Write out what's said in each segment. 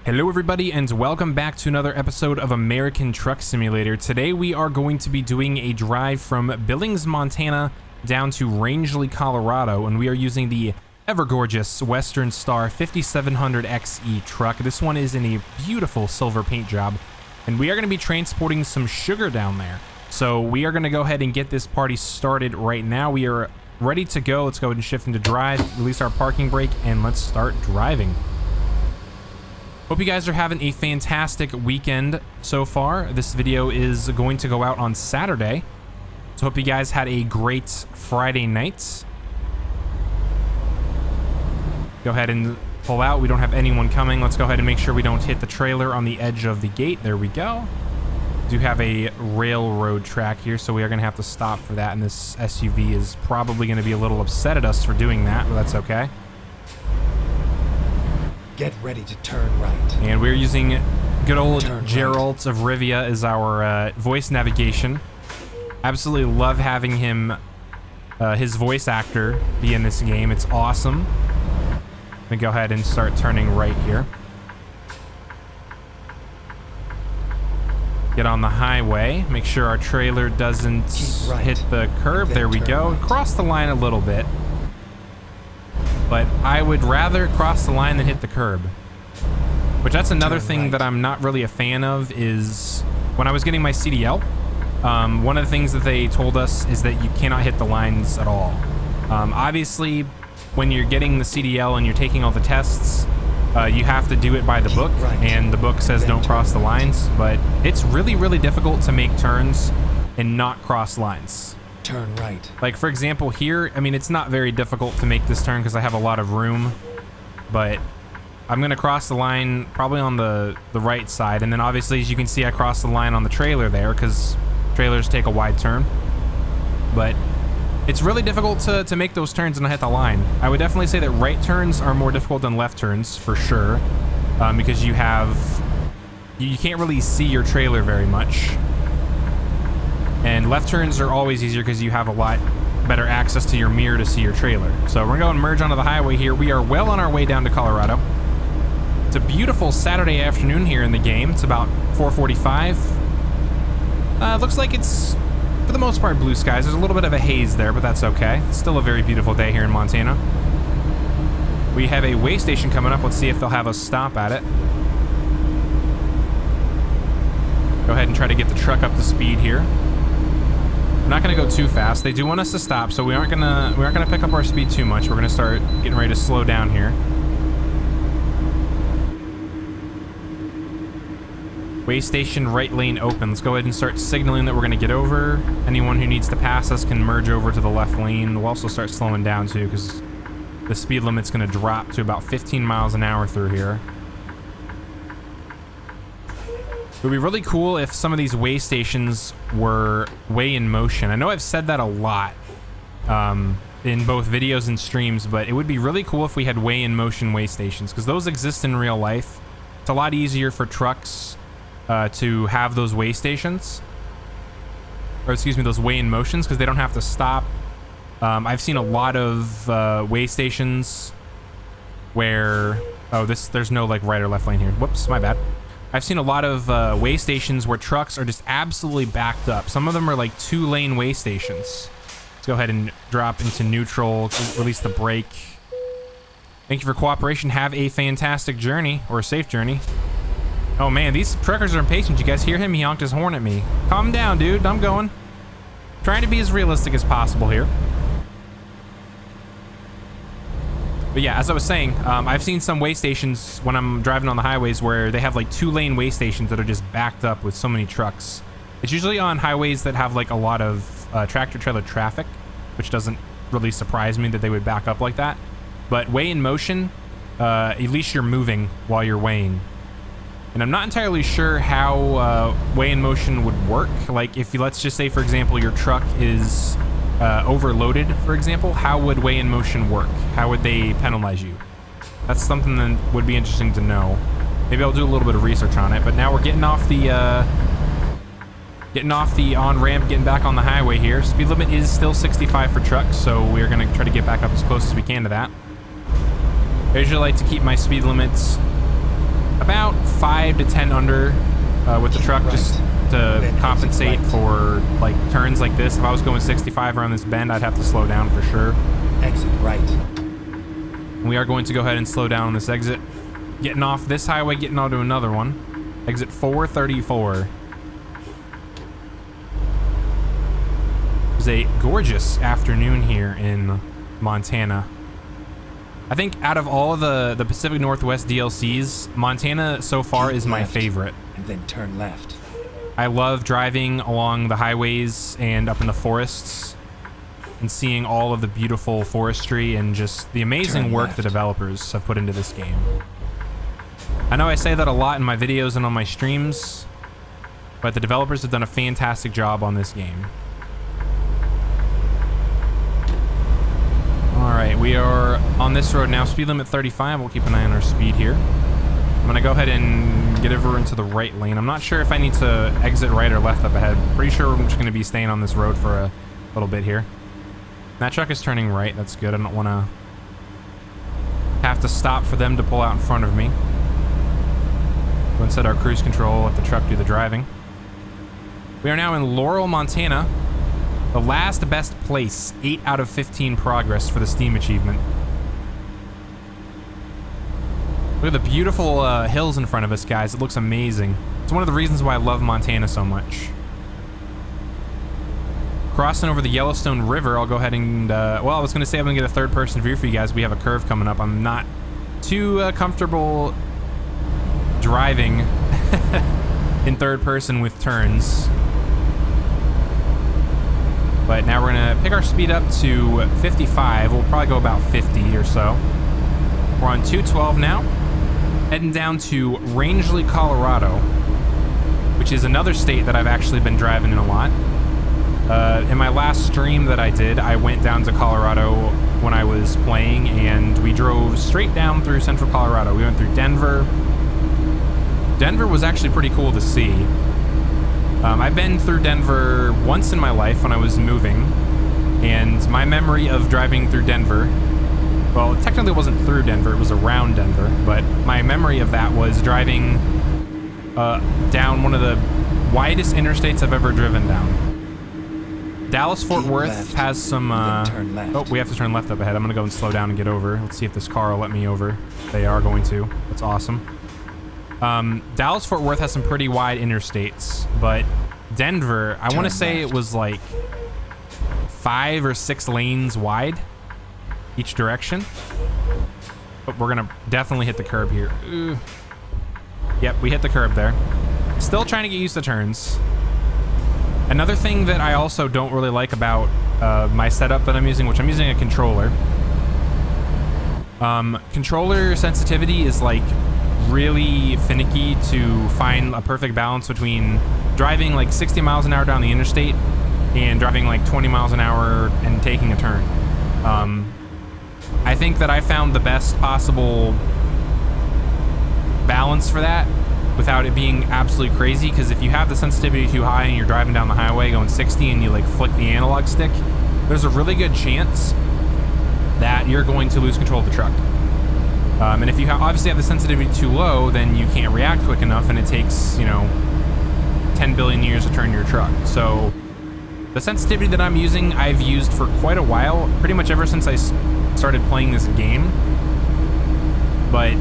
Hello everybody and welcome back to another episode of American Truck Simulator. Today we are going to be doing a drive from Billings, Montana down to Rangeley, Colorado, and we are using the ever gorgeous Western Star 5700 XE truck. This one is in a beautiful silver paint job, and we are going to be transporting some sugar down there. So we are going to go ahead and get this party started right now. We are ready to go. Let's go ahead and shift into drive, release our parking brake, and let's start driving. Hope you guys are having a fantastic weekend so far. This video is going to go out on Saturday, so hope you guys had a great Friday night. Go ahead and pull out. We don't have anyone coming. Let's go ahead and make sure we don't hit the trailer on the edge of the gate. There we go. We do have a railroad track here, so we are going to have to stop for that, and this SUV is probably going to be a little upset at us for doing that, but that's okay. Get ready to turn right. And we're using good old Geralt of Rivia as our voice navigation. Absolutely love having him, his voice actor, be in this game. It's awesome. I'm gonna go ahead and start turning right here. Get on the highway. Make sure our trailer doesn't hit the curb. There we go. Cross the line a little bit. But I would rather cross the line than hit the curb. Which that's another thing that I'm not really a fan of is when I was getting my CDL, one of the things that they told us is that you cannot hit the lines at all. Obviously, when you're getting the CDL and you're taking all the tests, you have to do it by the book, and the book says don't cross the lines, but it's really, really difficult to make turns and not cross lines. Turn right. Like, for example, here, I mean, it's not very difficult to make this turn because I have a lot of room, but I'm going to cross the line probably on the right side, and then obviously, as you can see, I crossed the line on the trailer there because trailers take a wide turn, but it's really difficult to make those turns and not hit the line. I would definitely say that right turns are more difficult than left turns, for sure, because you can't really see your trailer very much. And left turns are always easier because you have a lot better access to your mirror to see your trailer. So we're going to merge onto the highway here. We are well on our way down to Colorado. It's a beautiful Saturday afternoon here in the game. It's about 4:45. Looks like it's, for the most part, blue skies. There's a little bit of a haze there, but that's okay. It's still a very beautiful day here in Montana. We have a way station coming up. Let's see if they'll have us stop at it. Go ahead and try to get the truck up to speed here. We're not going to go too fast. They do want us to stop, so we aren't gonna pick up our speed too much. We're gonna start getting ready to slow down here. Way station right lane open. Let's go ahead and start signaling that we're gonna get over. Anyone who needs to pass us can merge over to the left lane. We'll also start slowing down too, because the speed limit's gonna drop to about 15 miles an hour through here. It would be really cool if some of these way stations were way in motion. I know I've said that a lot in both videos and streams, but it would be really cool if we had way in motion way stations, because those exist in real life. It's a lot easier for trucks to have those way stations, or excuse me, those way in motions, because they don't have to stop. I've seen a lot of way stations where, there's no like right or left lane here. Whoops, my bad. I've seen a lot of way stations where trucks are just absolutely backed up. Some of them are like 2-lane way stations. Let's go ahead and drop into neutral, release the brake. Thank you for cooperation. Have a fantastic journey, or a safe journey. Oh man, these truckers are impatient. You guys hear him? He honked his horn at me. Calm down, dude. I'm going. Trying to be as realistic as possible here. But yeah, as I was saying, I've seen some way stations when I'm driving on the highways where they have like 2-lane way stations that are just backed up with so many trucks. It's usually on highways that have like a lot of tractor trailer traffic, which doesn't really surprise me that they would back up like that. But way in motion, at least you're moving while you're weighing. And I'm not entirely sure how way in motion would work. Like if you, let's just say, for example, your truck is overloaded, for example, how would way in motion work? How would they penalize you? That's something that would be interesting to know. Maybe I'll do a little bit of research on it. But now we're getting off the on-ramp, getting back on the highway here. Speed limit is still 65 for trucks, so we're gonna try to get back up as close as we can to that. I usually like to keep my speed limits about 5 to 10 under with the truck, just to compensate for like turns like this. If I was going 65 around this bend, I'd have to slow down for sure. Exit right. We are going to go ahead and slow down on this exit. Getting off this highway, getting onto another one. Exit 434. It's a gorgeous afternoon here in Montana. I think out of all of the Pacific Northwest DLCs, Montana so far is my favorite. And then turn left. I love driving along the highways and up in the forests and seeing all of the beautiful forestry and just the amazing work the developers have put into this game. I know I say that a lot in my videos and on my streams, but the developers have done a fantastic job on this game. Alright, we are on this road now. Speed limit 35. We'll keep an eye on our speed here. I'm going to go ahead and get over into the right lane. I'm not sure if I need to exit right or left up ahead. Pretty sure I'm just going to be staying on this road for a little bit here. That truck is turning right. That's good. I don't want to have to stop for them to pull out in front of me. Go and set our cruise control, let the truck do the driving. We are now in Laurel, Montana. The last best place, 8 out of 15 progress for the Steam achievement. Look at the beautiful hills in front of us, guys. It looks amazing. It's one of the reasons why I love Montana so much. Crossing over the Yellowstone River, I'll go ahead and, well, I was going to say I'm going to get a third-person view for you guys. We have a curve coming up. I'm not too comfortable driving in third person with turns. But now we're going to pick our speed up to 55. We'll probably go about 50 or so. We're on 212 now. Heading down to Rangeley, Colorado, which is another state that I've actually been driving in a lot. In my last stream that I did, I went down to Colorado when I was playing, and we drove straight down through central Colorado. We went through Denver. Denver was actually pretty cool to see. I've been through Denver once in my life when I was moving, and my memory of driving through Denver, well, it technically wasn't through Denver, it was around Denver, but my memory of that was driving down one of the widest interstates I've ever driven down. Dallas-Fort Worth has some, oh, we have to turn left up ahead. I'm gonna go and slow down and get over. Let's see if this car will let me over. They are going to. That's awesome. Dallas-Fort Worth has some pretty wide interstates, but Denver, I want to say it was like 5 or 6 lanes wide each direction. But we're gonna definitely hit the curb here. Ooh. Yep, we hit the curb there. Still trying to get used to turns. Another thing that I also don't really like about my setup that I'm using, which I'm using a controller. Controller sensitivity is like really finicky to find a perfect balance between driving like 60 miles an hour down the interstate and driving like 20 miles an hour and taking a turn. I think that I found the best possible balance for that without it being absolutely crazy, because if you have the sensitivity too high and you're driving down the highway going 60 and you like flick the analog stick, there's a really good chance that you're going to lose control of the truck. And if you obviously have the sensitivity too low, then you can't react quick enough, and it takes, you know, 10 billion years to turn your truck. So the sensitivity that I'm using, I've used for quite a while, pretty much ever since I started playing this game. But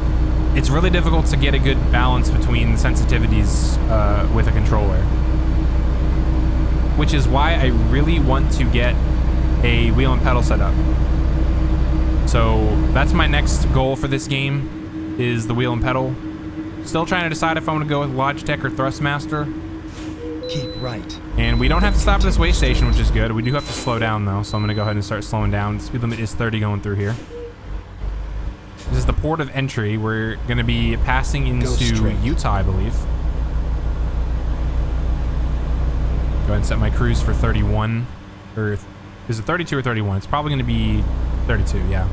it's really difficult to get a good balance between sensitivities with a controller. Which is why I really want to get a wheel and pedal setup. So that's my next goal for this game, is the wheel and pedal. Still trying to decide if I'm going to go with Logitech or Thrustmaster. Keep right. And we don't have to stop at this way station, which is good. We do have to slow down though, so I'm going to go ahead and start slowing down. The speed limit is 30 going through here. This is the port of entry. We're going to be passing into Utah, I believe. Go ahead and set my cruise for 31. Or is it 32 or 31? It's probably going to be 32, yeah.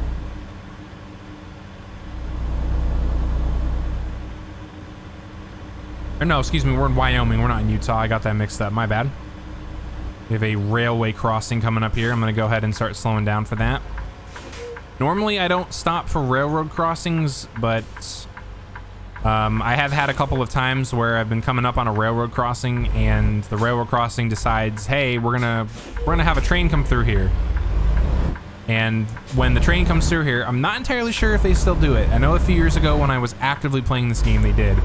Or no, excuse me, we're in Wyoming. We're not in Utah. I got that mixed up. My bad. We have a railway crossing coming up here. I'm going to go ahead and start slowing down for that. Normally, I don't stop for railroad crossings, but I have had a couple of times where I've been coming up on a railroad crossing and the railroad crossing decides, hey, we're gonna have a train come through here. And when the train comes through here, I'm not entirely sure if they still do it. I know a few years ago when I was actively playing this game, they did.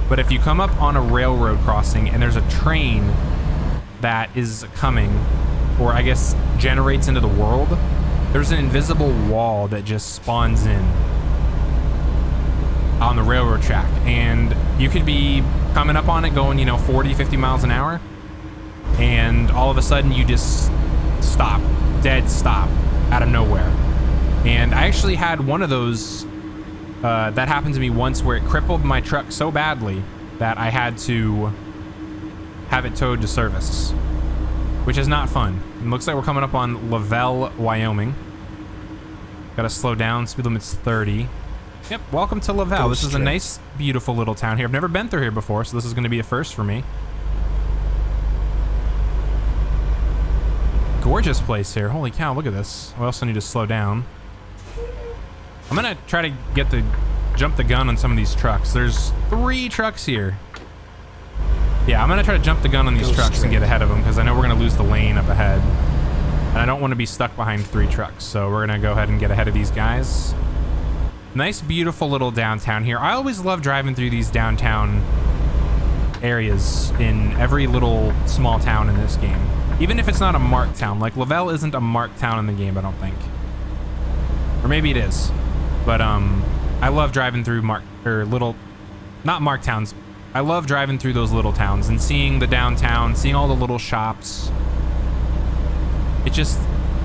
But if you come up on a railroad crossing and there's a train that is coming, or I guess generates into the world, there's an invisible wall that just spawns in on the railroad track, and you could be coming up on it going, 40, 50 miles an hour, and all of a sudden you just stop, dead stop, out of nowhere. And I actually had one of those that happened to me once where it crippled my truck so badly that I had to have it towed to service, which is not fun. It looks like we're coming up on Lavelle, Wyoming. Gotta slow down, speed limit's 30. Yep, welcome to Lavelle. This is a nice, beautiful little town here. I've never been through here before, so this is gonna be a first for me. Gorgeous place here. Holy cow, look at this. I also need to slow down. I'm gonna try to jump the gun on some of these trucks. There's 3 trucks here. Yeah, I'm gonna try to jump the gun on these trucks and get ahead of them because I know we're gonna lose the lane up ahead. And I don't want to be stuck behind 3 trucks, so we're gonna go ahead and get ahead of these guys. Nice, beautiful little downtown here. I always love driving through these downtown areas in every little small town in this game. Even if it's not a marked town. Like, Lavelle isn't a marked town in the game, I don't think. Or maybe it is. But, I love driving through not marked towns. I love driving through those little towns and seeing the downtown, seeing all the little shops. It just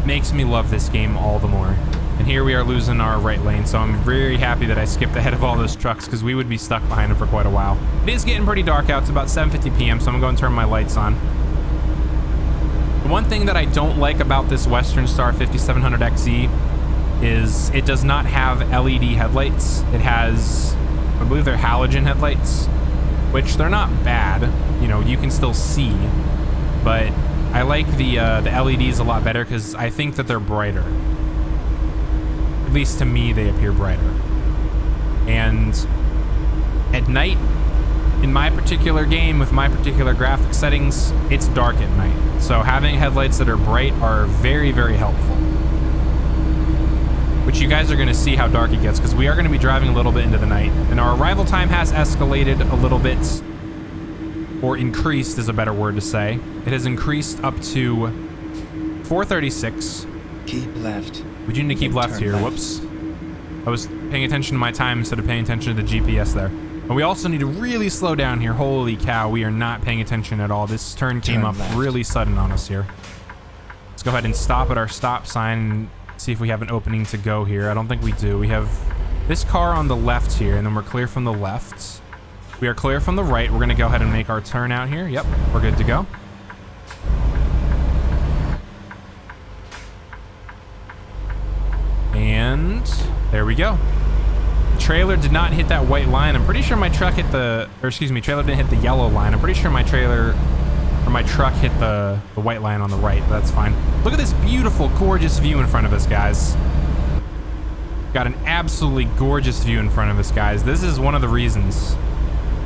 makes me love this game all the more. And here we are losing our right lane, so I'm very happy that I skipped ahead of all those trucks because we would be stuck behind them for quite a while. It is getting pretty dark out. It's about 7:50 p.m., so I'm gonna go and turn my lights on. The one thing that I don't like about this Western Star 5700 XE is it does not have LED headlights. It has, I believe they're halogen headlights, which they're not bad. You can still see, but I like the LEDs a lot better because I think that they're brighter. At least to me, they appear brighter. And at night, in my particular game, with my particular graphic settings, it's dark at night. So having headlights that are bright are very, very helpful. Which you guys are going to see how dark it gets, because we are going to be driving a little bit into the night. And our arrival time has escalated a little bit, or increased is a better word to say. It has increased up to 4:36. Keep left. We do need to keep left here. Whoops. I was paying attention to my time instead of paying attention to the GPS there. But we also need to really slow down here. Holy cow, we are not paying attention at all. This turn came up really sudden on us here. Let's go ahead and stop at our stop sign and see if we have an opening to go here. I don't think we do. We have this car on the left here, and then we're clear from the left. We are clear from the right. We're going to go ahead and make our turn out here. Yep, we're good to go. And there we go. The trailer did not hit that white line. I'm pretty sure my truck hit trailer didn't hit the yellow line. I'm pretty sure my truck hit the white line on the right, but that's fine. Look at this beautiful, gorgeous view in front of us, guys. Got an absolutely gorgeous view in front of us, guys. This is one of the reasons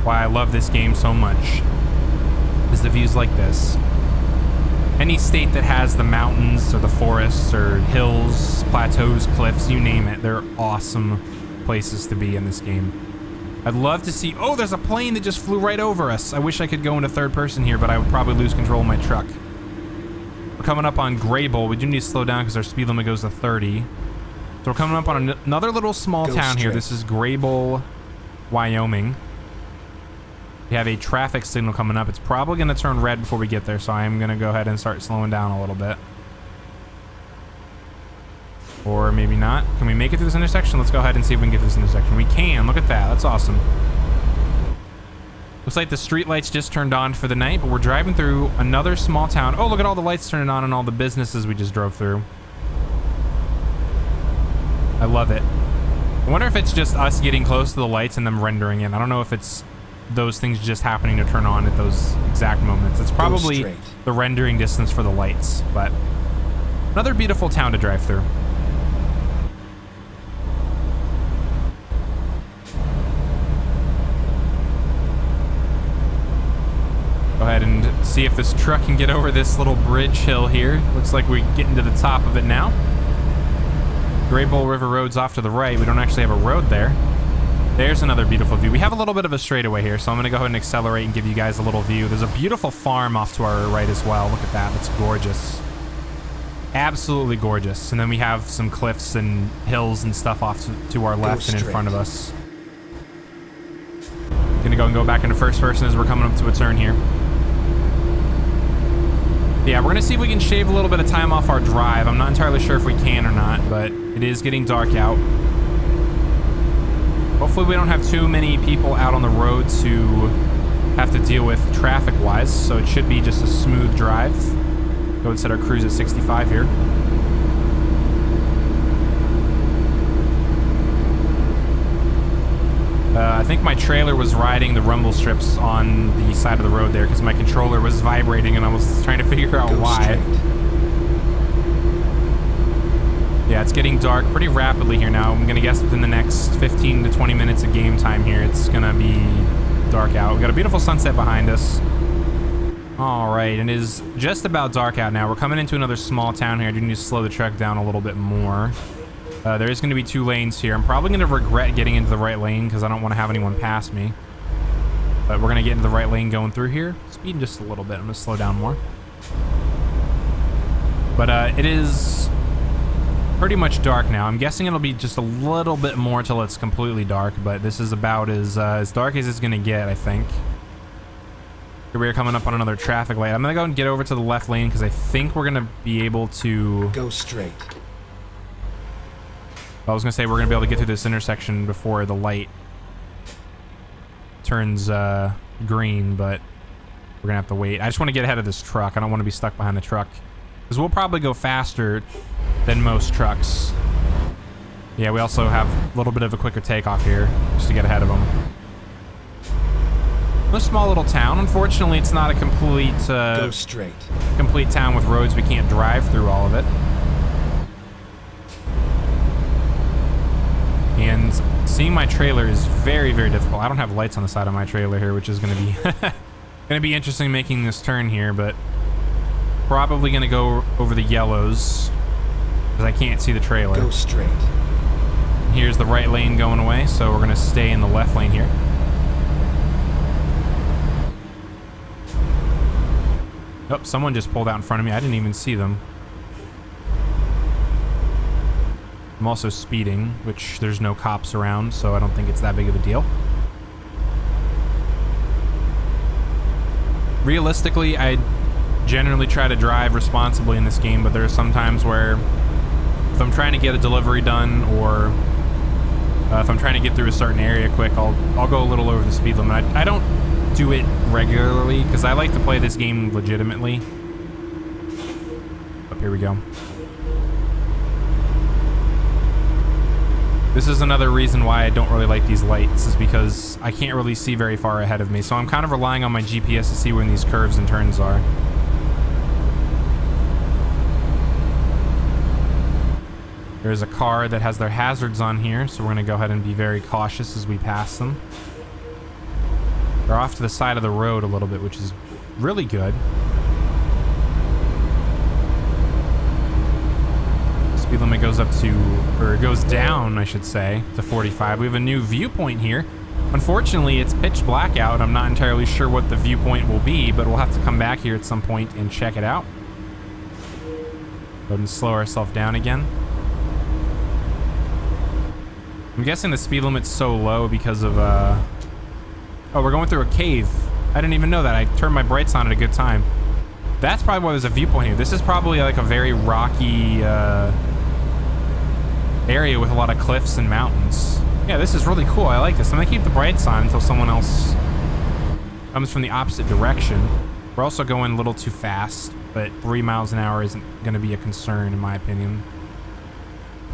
why I love this game so much, is the views like this. Any state that has the mountains or the forests or hills, plateaus, cliffs, you name it, they're awesome places to be in this game. I'd love to see... Oh, there's a plane that just flew right over us. I wish I could go into third person here, but I would probably lose control of my truck. We're coming up on Grable. We do need to slow down because our speed limit goes to 30. So we're coming up on another little small town here. This is Grable, Wyoming. We have a traffic signal coming up. It's probably going to turn red before we get there, so I'm going to go ahead and start slowing down a little bit. Or maybe not. Can we make it through this intersection? Let's go ahead and see if we can get through this intersection. We can. Look at that. That's awesome. Looks like the street lights just turned on for the night, but we're driving through another small town. Oh, look at all the lights turning on and all the businesses we just drove through. I love it. I wonder if it's just us getting close to the lights and them rendering in. I don't know if it's those things just happening to turn on at those exact moments. It's probably the rendering distance for the lights, but another beautiful town to drive through. see if this truck can get over this little bridge hill here. Looks like we're getting to the top of it now. Great Bull River Road's off to the right. We don't actually have a road there. There's another beautiful view. We have a little bit of a straightaway here, so I'm going to go ahead and accelerate and give you guys a little view. There's a beautiful farm off to our right as well. Look at that. That's gorgeous. Absolutely gorgeous. And then we have some cliffs and hills and stuff off to our left and in front of us. Gonna go and go back into first person as we're coming up to a turn here. Yeah, we're gonna see if we can shave a little bit of time off our drive. I'm not entirely sure if we can or not, but it is getting dark out. Hopefully we don't have too many people out on the road to have to deal with traffic-wise, so it should be just a smooth drive. Go and set our cruise at 65 here. I think my trailer was riding the rumble strips on the side of the road there because my controller was vibrating and I was trying to figure out why. Straight. Yeah, it's getting dark pretty rapidly here now. I'm going to guess within the next 15 to 20 minutes of game time here, it's going to be dark out. We've got a beautiful sunset behind us. All right, it is just about dark out now. We're coming into another small town here. I do need to slow the truck down a little bit more. There is going to be 2 lanes here. I'm probably going to regret getting into the right lane because I don't want to have anyone pass me. But we're going to get into the right lane going through here. Speeding just a little bit. I'm going to slow down more. But it is pretty much dark now. I'm guessing it'll be just a little bit more till it's completely dark. But this is about as dark as it's going to get, I think. Here we are coming up on another traffic light. I'm going to go and get over to the left lane because I think we're going to be able to... Go straight. I was going to say we're going to be able to get through this intersection before the light turns green, but we're going to have to wait. I just want to get ahead of this truck. I don't want to be stuck behind the truck because we'll probably go faster than most trucks. Yeah, we also have a little bit of a quicker takeoff here just to get ahead of them. A small little town. Unfortunately, it's not a complete Go straight. complete town with roads. We can't drive through all of it. And seeing my trailer is very, very difficult. I don't have lights on the side of my trailer here, which is going to be interesting making this turn here, but probably going to go over the yellows because I can't see the trailer. Go straight. Here's the right lane going away, so we're going to stay in the left lane here. Oh, someone just pulled out in front of me. I didn't even see them. I'm also speeding, which there's no cops around, so I don't think it's that big of a deal. Realistically, I generally try to drive responsibly in this game, but there are some times where if I'm trying to get a delivery done or if I'm trying to get through a certain area quick, I'll go a little over the speed limit. I don't do it regularly because I like to play this game legitimately. Up here we go. This is another reason why I don't really like these lights, is because I can't really see very far ahead of me. So I'm kind of relying on my GPS to see when these curves and turns are. There's a car that has their hazards on here, so we're going to go ahead and be very cautious as we pass them. They're off to the side of the road a little bit, which is really good. Speed limit goes up to, or it goes down, I should say, to 45. We have a new viewpoint here. Unfortunately, it's pitch black out. I'm not entirely sure what the viewpoint will be, but we'll have to come back here at some point and check it out. Go ahead and slow ourselves down again. I'm guessing the speed limit's so low because of, oh, we're going through a cave. I didn't even know that. I turned my brights on at a good time. That's probably why there's a viewpoint here. This is probably like a very rocky area with a lot of cliffs and mountains. Yeah, this is really cool. I like this. I'm gonna keep the brights on until someone else comes from the opposite direction. We're also going a little too fast, but 3 miles an hour isn't gonna be a concern in my opinion.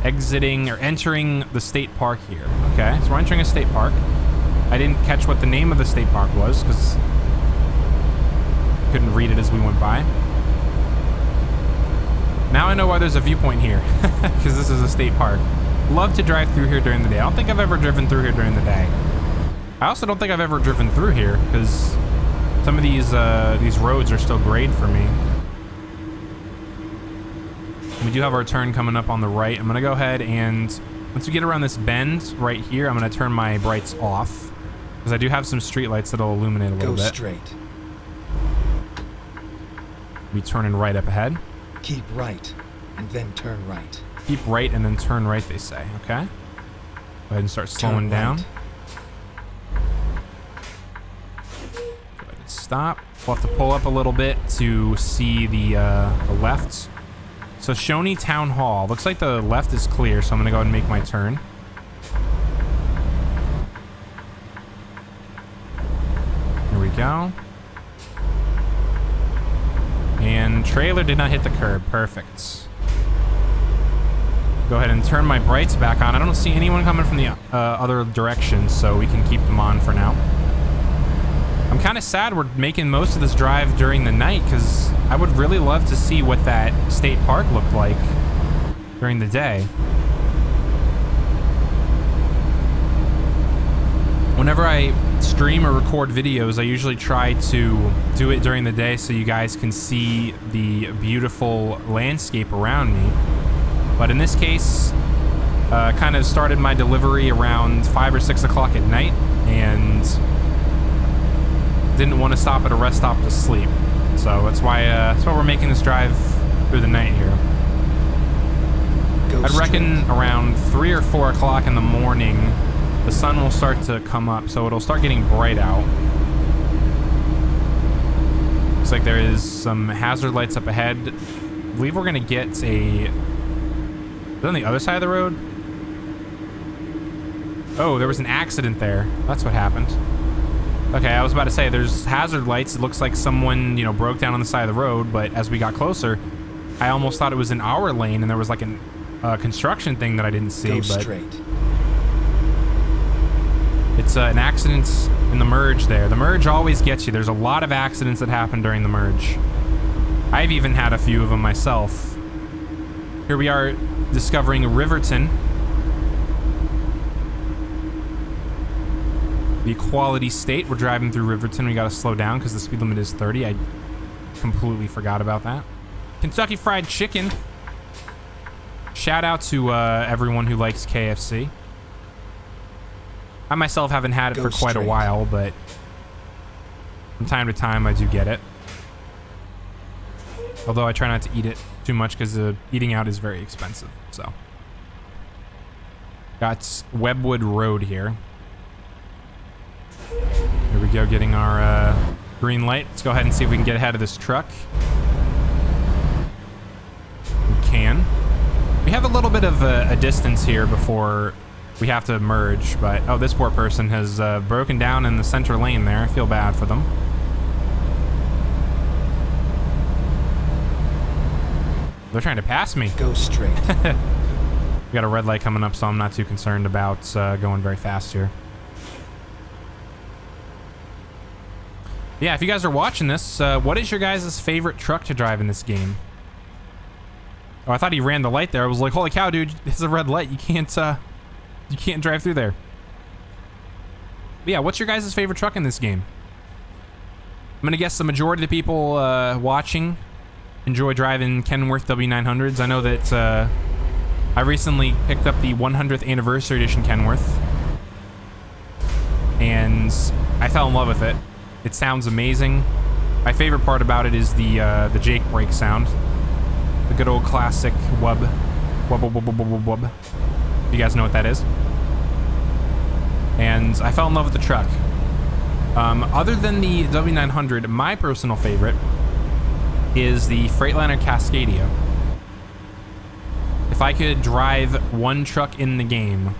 Exiting or entering the state park here. Okay, so we're entering a state park. I didn't catch what the name of the state park was because couldn't read it as we went by. Now I know why there's a viewpoint here, because this is a state park. Love to drive through here during the day. I don't think I've ever driven through here during the day. I also don't think I've ever driven through here, because Some of these roads are still great for me. We do have our turn coming up on the right. I'm gonna go ahead and once we get around this bend right here, I'm gonna turn my brights off because I do have some street lights that'll illuminate a little bit. Go straight. Be turning right up ahead. Keep right, and then turn right. Keep right and then turn right, they say. Okay. Go ahead and start slowing down. Right. Go ahead and stop. We'll have to pull up a little bit to see the left. So Shawnee Town Hall. Looks like the left is clear, so I'm gonna go ahead and make my turn. Here we go. And trailer did not hit the curb. Perfect. Go ahead and turn my brights back on. I don't see anyone coming from the other direction, so we can keep them on for now. I'm kind of sad we're making most of this drive during the night because I would really love to see what that state park looked like during the day. Whenever I stream or record videos, I usually try to do it during the day so you guys can see the beautiful landscape around me. But in this case, kind of started my delivery around 5 or 6 o'clock at night and didn't want to stop at a rest stop to sleep. So that's why we're making this drive through the night here. I'd reckon around 3 or 4 o'clock in the morning, the sun will start to come up, so it'll start getting bright out. Looks like there is some hazard lights up ahead. I believe we're gonna get a... Is it on the other side of the road? Oh, there was an accident there. That's what happened. Okay, I was about to say, there's hazard lights. It looks like someone, you know, broke down on the side of the road, but as we got closer, I almost thought it was in our lane, and there was like a construction thing that I didn't see. Go but straight. It's an accident in the merge there. The merge always gets you. There's a lot of accidents that happen during the merge. I've even had a few of them myself. Here we are discovering Riverton. The Equality State. We're driving through Riverton. We gotta slow down because the speed limit is 30. I completely forgot about that. Kentucky Fried Chicken. Shout out to everyone who likes KFC. I myself haven't had it for quite a while, but from time to time I do get it. Although I try not to eat it too much because eating out is very expensive. So, got Webwood Road here. Here we go, getting our green light. Let's go ahead and see if we can get ahead of this truck. We can. We have a little bit of a distance here before we have to merge, but oh, this poor person has broken down in the center lane there. I feel bad for them. They're trying to pass me. Go straight. We got a red light coming up, so I'm not too concerned about going very fast here. Yeah, if you guys are watching this, what is your guys' favorite truck to drive in this game? Oh, I thought he ran the light there. I was like, holy cow, dude, this is a red light. You can't drive through there. But yeah, what's your guys' favorite truck in this game? I'm gonna guess the majority of the people watching enjoy driving Kenworth W900s. I know that I recently picked up the 100th anniversary edition Kenworth, and I fell in love with it. It sounds amazing. My favorite part about it is the Jake brake sound, the good old classic wub, wub wub wub wub wub wub. You guys know what that is. And I fell in love with the truck. Other than the W900, my personal favorite is the Freightliner Cascadia. If I could drive one truck in the game,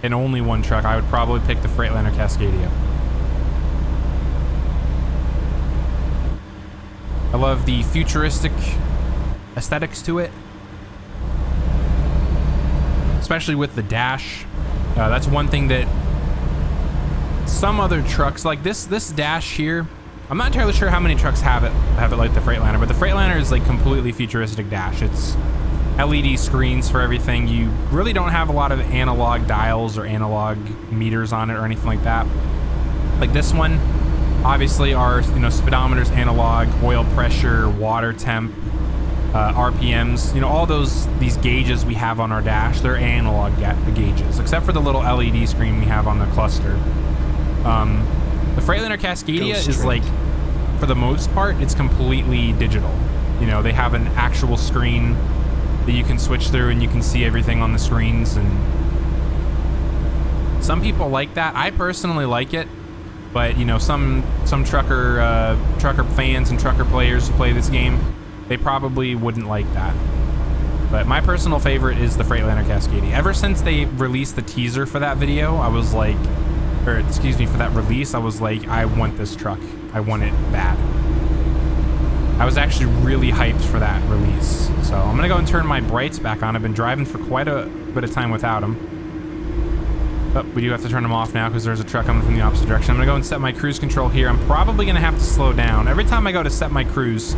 and only one truck, I would probably pick the Freightliner Cascadia. I love the futuristic aesthetics to it, especially with the dash. That's one thing that some other trucks, like this dash here, I'm not entirely sure how many trucks have it like the Freightliner, but the Freightliner is like completely futuristic dash. It's LED screens for everything. You really don't have a lot of analog dials or analog meters on it or anything like that. Like this one, Obviously our, speedometers, analog, oil pressure, water temp, RPMs, all these gauges we have on our dash, they're analog gauges, except for the little LED screen we have on the cluster. The Freightliner Cascadia is like, for the most part, it's completely digital. They have an actual screen that you can switch through and you can see everything on the screens, and some people like that. I personally like it, but some trucker fans and trucker players who play this game, they probably wouldn't like that. But my personal favorite is the Freightliner Cascadia. Ever since they released the teaser for that video, I was like, for that release, I was like, I want this truck. I want it bad. I was actually really hyped for that release. So I'm gonna go and turn my brights back on. I've been driving for quite a bit of time without them. But we do have to turn them off now because there's a truck coming from the opposite direction. I'm gonna go and set my cruise control here. I'm probably gonna have to slow down. Every time I go to set my cruise,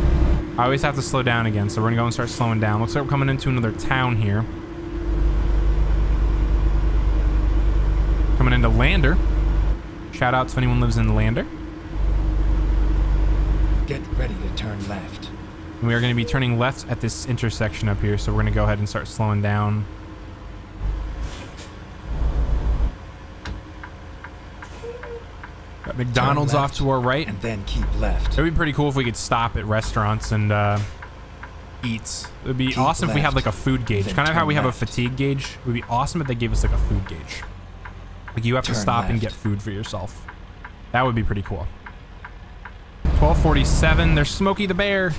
I always have to slow down again. So we're gonna go and start slowing down. Looks like we're coming into another town here. Coming into Lander. Shout out to anyone who lives in Lander. Get ready to turn left. And we are going to be turning left at this intersection up here, so we're going to go ahead and start slowing down. Got McDonald's off to our right. And then keep left. It would be pretty cool if we could stop at restaurants and eat. It would be awesome if we had like a food gauge. Kind of how we have a fatigue gauge. It would be awesome if they gave us like a food gauge. Like you have to stop and get food for yourself. That would be pretty cool. 1247, there's Smokey the Bear.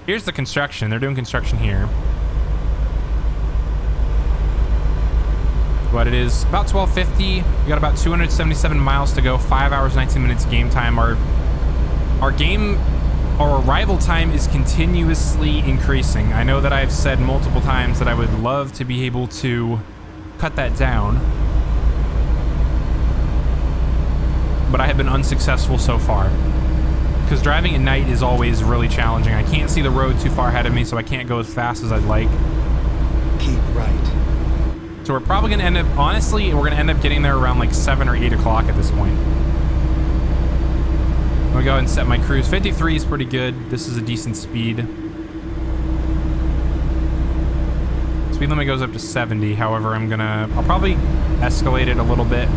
Here's the construction. They're doing construction here. But it is about 12:50. We got about 277 miles to go. 5 hours, 19 minutes game time. Our arrival time is continuously increasing. I know that I've said multiple times that I would love to be able to cut that down, but I have been unsuccessful so far. Because driving at night is always really challenging. I can't see the road too far ahead of me, so I can't go as fast as I'd like. Keep right. So we're probably gonna end up, honestly, we're gonna end up getting there around like 7 or 8 o'clock at this point. I'm gonna go ahead and set my cruise. 53 is pretty good. This is a decent speed. Speed limit goes up to 70. However, I'll probably escalate it a little bit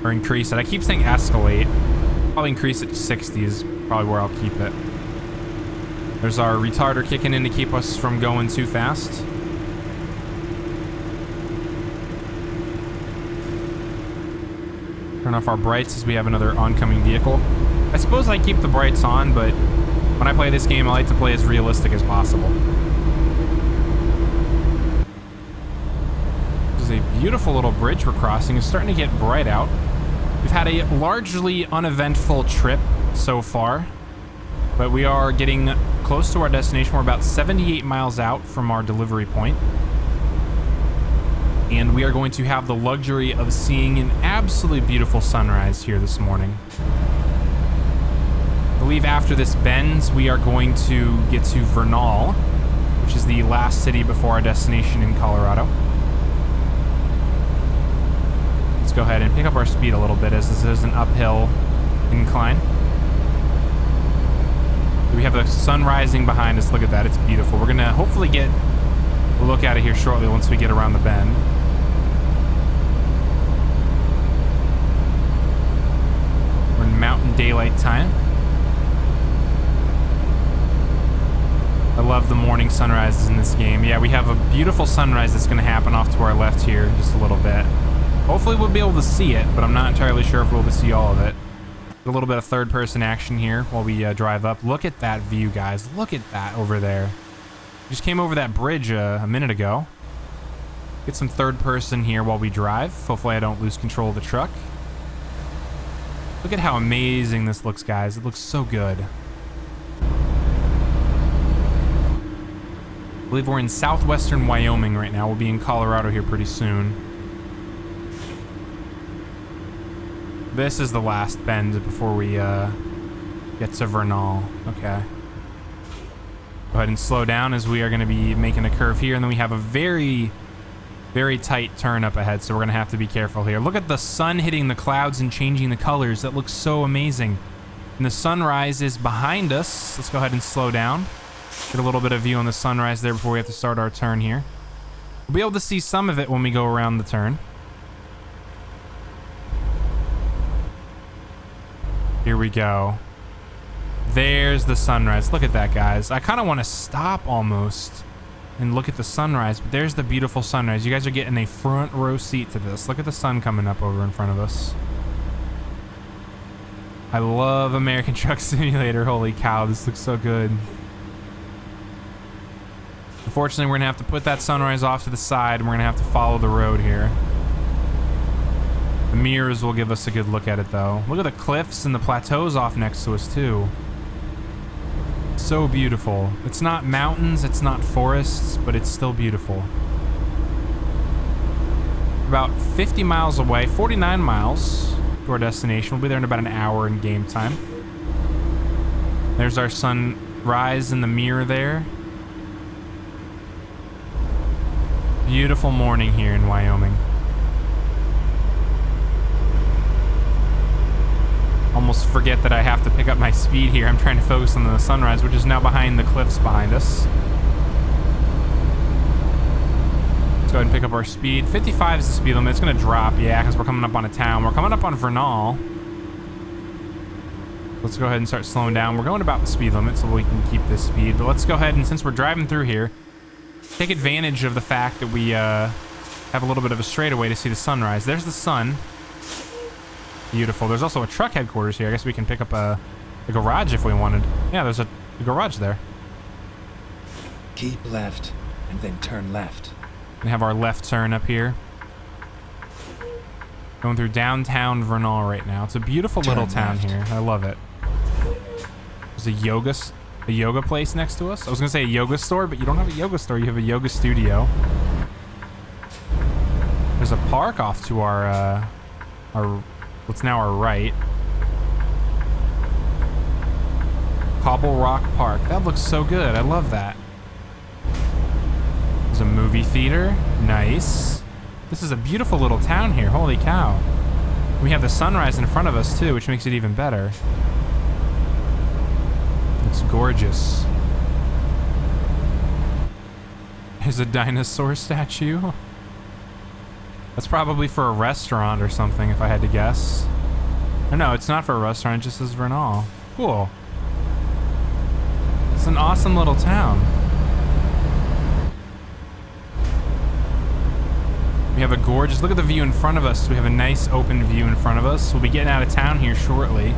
or increase it. I keep saying escalate. Probably increase it to 60 is probably where I'll keep it. There's our retarder kicking in to keep us from going too fast. Turn off our brights as we have another oncoming vehicle. I suppose I keep the brights on, but when I play this game, I like to play as realistic as possible. This is a beautiful little bridge we're crossing. It's starting to get bright out. We've had a largely uneventful trip so far, but we are getting close to our destination. We're about 78 miles out from our delivery point, and we are going to have the luxury of seeing an absolutely beautiful sunrise here this morning. I believe after this bend, we are going to get to Vernal, which is the last city before our destination in Colorado. Let's go ahead and pick up our speed a little bit as this is an uphill incline. We have the sun rising behind us. Look at that. It's beautiful. We're going to hopefully get a look at it here shortly once we get around the bend. We're in mountain daylight time. I love the morning sunrises in this game. Yeah, we have a beautiful sunrise that's going to happen off to our left here in just a little bit. Hopefully we'll be able to see it, but I'm not entirely sure if we'll be able to see all of it. A little bit of third-person action here while we drive up. Look at that view, guys. Look at that over there. Just came over that bridge a minute ago. Get some third-person here while we drive. Hopefully I don't lose control of the truck. Look at how amazing this looks, guys. It looks so good. I believe we're in southwestern Wyoming right now. We'll be in Colorado here pretty soon. This is the last bend before we get to Vernal. Okay. Go ahead and slow down as we are going to be making a curve here. And then we have a very Very tight turn up ahead, so we're gonna have to be careful here. Look at the sun hitting the clouds and changing the colors. That looks so amazing. And the sunrise is behind us. Let's go ahead and slow down. Get a little bit of view on the sunrise there before we have to start our turn here. We'll be able to see some of it when we go around the turn. Here we go. There's the sunrise. Look at that, guys. I kind of want to stop almost and look at the sunrise, but there's the beautiful sunrise. You guys are getting a front row seat to this. Look at the sun coming up over in front of us. I love American Truck Simulator. Holy cow, this looks so good. Unfortunately, we're gonna have to put that sunrise off to the side and we're gonna have to follow the road here. The mirrors will give us a good look at it though. Look at the cliffs and the plateaus off next to us too. So beautiful. It's not mountains, it's not forests, but it's still beautiful. About 50 miles away, 49 miles to our destination. We'll be there in about an hour in game time. There's our sunrise in the mirror there. Beautiful morning here in Wyoming. Almost forget that I have to pick up my speed here. I'm trying to focus on the sunrise, which is now behind the cliffs behind us. Let's go ahead and pick up our speed. 55 is the speed limit. It's going to drop, yeah, because we're coming up on a town. We're coming up on Vernal. Let's go ahead and start slowing down. We're going about the speed limit so we can keep this speed. But let's go ahead and, since we're driving through here, take advantage of the fact that we have a little bit of a straightaway to see the sunrise. There's the sun. Beautiful. There's also a truck headquarters here. I guess we can pick up a garage if we wanted. Yeah, there's a garage there. Keep left and then turn left. We have our left turn up here. Going through downtown Vernal right now. It's a beautiful little town here. I love it. There's a yoga place next to us. I was gonna say a yoga store, but you don't have a yoga store. You have a yoga studio. There's a park off to our what's now our right. Cobble Rock Park. That looks so good. I love that. There's a movie theater. Nice. This is a beautiful little town here. Holy cow. We have the sunrise in front of us too, which makes it even better. It's gorgeous. There's a dinosaur statue. That's probably for a restaurant or something, if I had to guess. Or no, it's not for a restaurant, it just says Vernal. Cool. It's an awesome little town. We have a gorgeous, look at the view in front of us. We have a nice open view in front of us. We'll be getting out of town here shortly.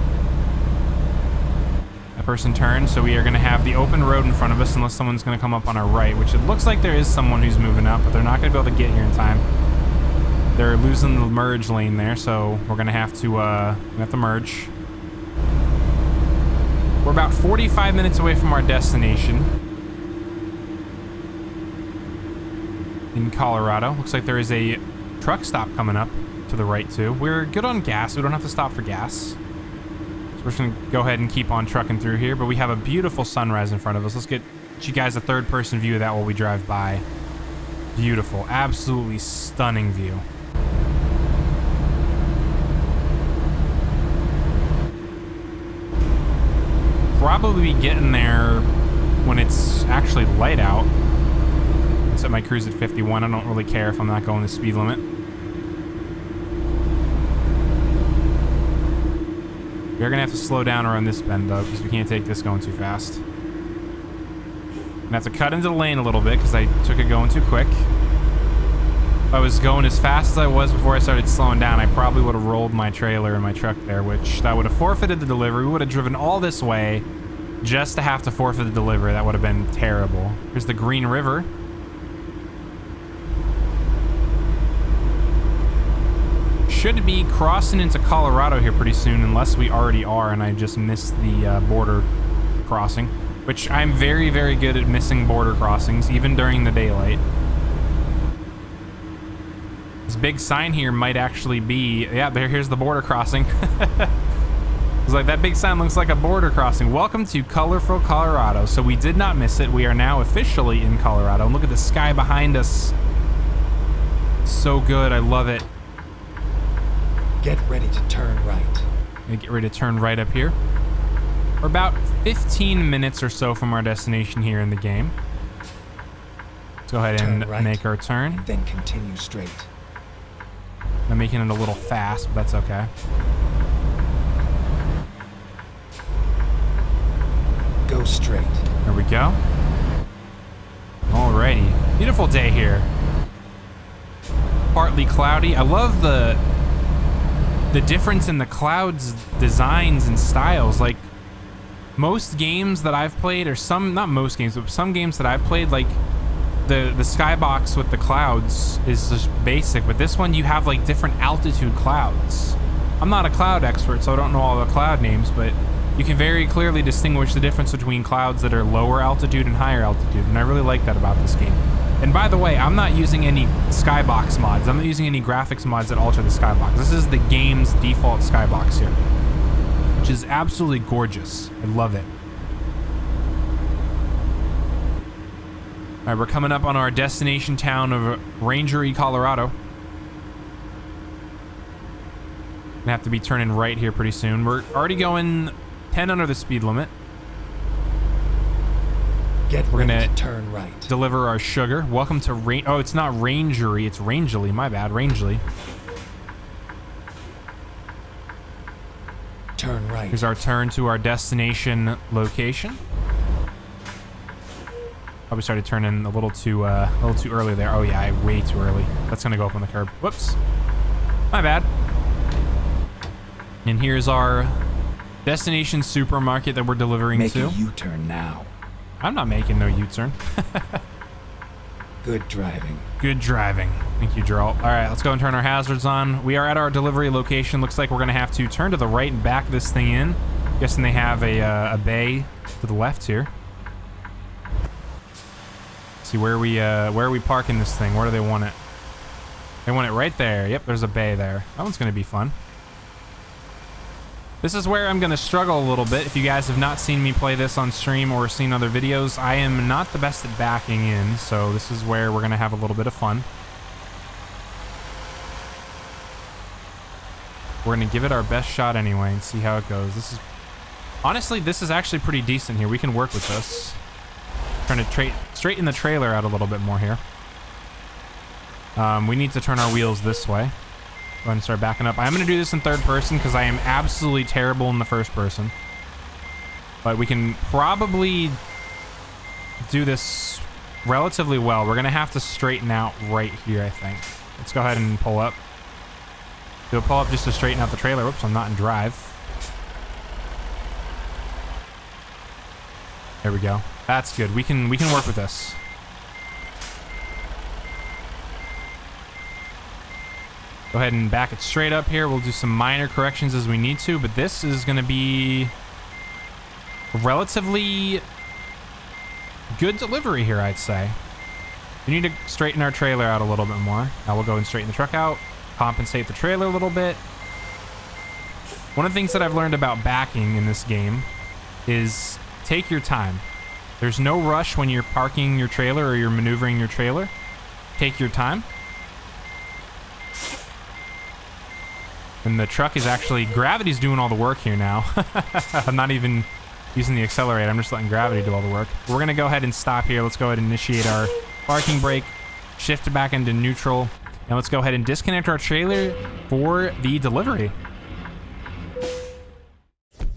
That person turned, so we are gonna have the open road in front of us unless someone's gonna come up on our right, which it looks like there is someone who's moving up, but they're not gonna be able to get here in time. They're losing the merge lane there, so we're gonna have to merge. We're about 45 minutes away from our destination in Colorado. Looks like there is a truck stop coming up to the right too. We're good on gas. We don't have to stop for gas. So we're just gonna go ahead and keep on trucking through here, but we have a beautiful sunrise in front of us. Let's get you guys a third-person view of that while we drive by. Beautiful, absolutely stunning view. Probably be getting there when it's actually light out. I set my cruise at 51. I don't really care if I'm not going the speed limit. We're gonna have to slow down around this bend though, because we can't take this going too fast. I'm gonna have to cut into the lane a little bit because I took it going too quick. If I was going as fast as I was before I started slowing down, I probably would have rolled my trailer and my truck there, which that would have forfeited the delivery. We would have driven all this way just to have to forfeit the delivery. That would have been terrible. Here's the Green River. Should be crossing into Colorado here pretty soon, unless we already are and I just missed the border crossing, which I'm very, very good at missing border crossings, even during the daylight. This big sign here might actually be, yeah, here's the border crossing. It's like that big sign looks like a border crossing. Welcome to colorful Colorado. So we did not miss it. We are now officially in Colorado. And look at the sky behind us. So good. I love it. Get ready to turn right. Gonna get ready to turn right up here. We're about 15 minutes or so from our destination here in the game. Let's go ahead and make our turn. And then continue straight. I'm making it a little fast, but that's okay. Go straight. There we go. Alrighty. Beautiful day here. Partly cloudy. I love the difference in the clouds designs and styles. Like most games that I've played, or some, not most games, but some games that I've played, like the skybox with the clouds is just basic, but this one you have like different altitude clouds. I'm not a cloud expert, so I don't know all the cloud names, but you can very clearly distinguish the difference between clouds that are lower altitude and higher altitude, and I really like that about this game. And by the way, I'm not using any skybox mods. I'm not using any graphics mods that alter the skybox. This is the game's default skybox here, which is absolutely gorgeous. I love it. All right, we're coming up on our destination town of Rangery, Colorado. Gonna have to be turning right here pretty soon. We're already going 10 under the speed limit. We're gonna turn right. Deliver our sugar. Welcome to oh, it's not Rangery, it's Rangeley. My bad, Rangeley. Turn right. Here's our turn to our destination location. Probably started turning a little too early there. Oh yeah, way too early. That's gonna go up on the curb. Whoops. My bad. And here's our destination supermarket that we're delivering to. Make a U-turn now. I'm not making no U-turn. Good driving. Good driving. Thank you, Gerald. All right, let's go and turn our hazards on. We are at our delivery location. Looks like we're gonna have to turn to the right and back this thing in. Guessing they have a bay to the left here. Let's see where are we parking this thing? Where do they want it? They want it right there. Yep, there's a bay there. That one's gonna be fun. This is where I'm gonna struggle a little bit. If you guys have not seen me play this on stream or seen other videos, I am not the best at backing in, so this is where we're gonna have a little bit of fun. We're gonna give it our best shot anyway and see how it goes. Honestly, this is actually pretty decent here. We can work with this. Trying to straighten the trailer out a little bit more here. We need to turn our wheels this way. Go ahead and start backing up. I'm going to do this in third person because I am absolutely terrible in the first person. But we can probably do this relatively well. We're going to have to straighten out right here, I think. Let's go ahead and pull up. Do a pull up just to straighten out the trailer. Whoops, I'm not in drive. There we go. That's good. We can work with this. Go ahead and back it straight up here. We'll do some minor corrections as we need to, but this is going to be a relatively good delivery here, I'd say. We need to straighten our trailer out a little bit more. Now we'll go and straighten the truck out, compensate the trailer a little bit. One of the things that I've learned about backing in this game is take your time. There's no rush when you're parking your trailer or you're maneuvering your trailer. Take your time. And the truck is actually, gravity's doing all the work here now. I'm not even using the accelerator. I'm just letting gravity do all the work. We're going to go ahead and stop here. Let's go ahead and initiate our parking brake, shift back into neutral, and let's go ahead and disconnect our trailer for the delivery.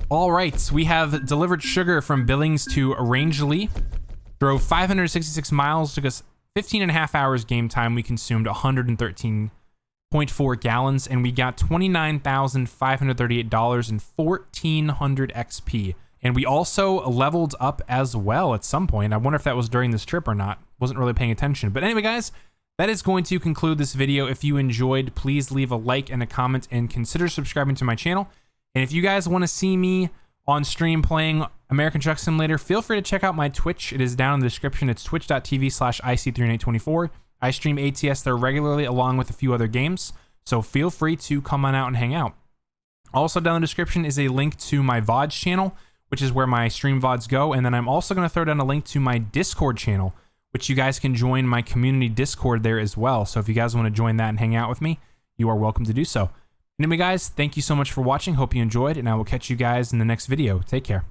All right, we have delivered sugar from Billings to Rangeley. Drove 566 miles, took us 15 and a half hours game time. We consumed 113.4 gallons, and we got $29,538 and 1,400 XP. And we also leveled up as well at some point. I wonder if that was during this trip or not. Wasn't really paying attention. But anyway, guys, that is going to conclude this video. If you enjoyed, please leave a like and a comment and consider subscribing to my channel. And if you guys want to see me on stream playing American Truck Simulator, feel free to check out my Twitch. It is down in the description. It's twitch.tv/IC3824. I stream ATS there regularly along with a few other games, so feel free to come on out and hang out. Also down in the description is a link to my VODs channel, which is where my stream VODs go, and then I'm also going to throw down a link to my Discord channel, but you guys can join my community Discord there as well. So if you guys want to join that and hang out with me, you are welcome to do so. Anyway, guys, thank you so much for watching. Hope you enjoyed, and I will catch you guys in the next video. Take care.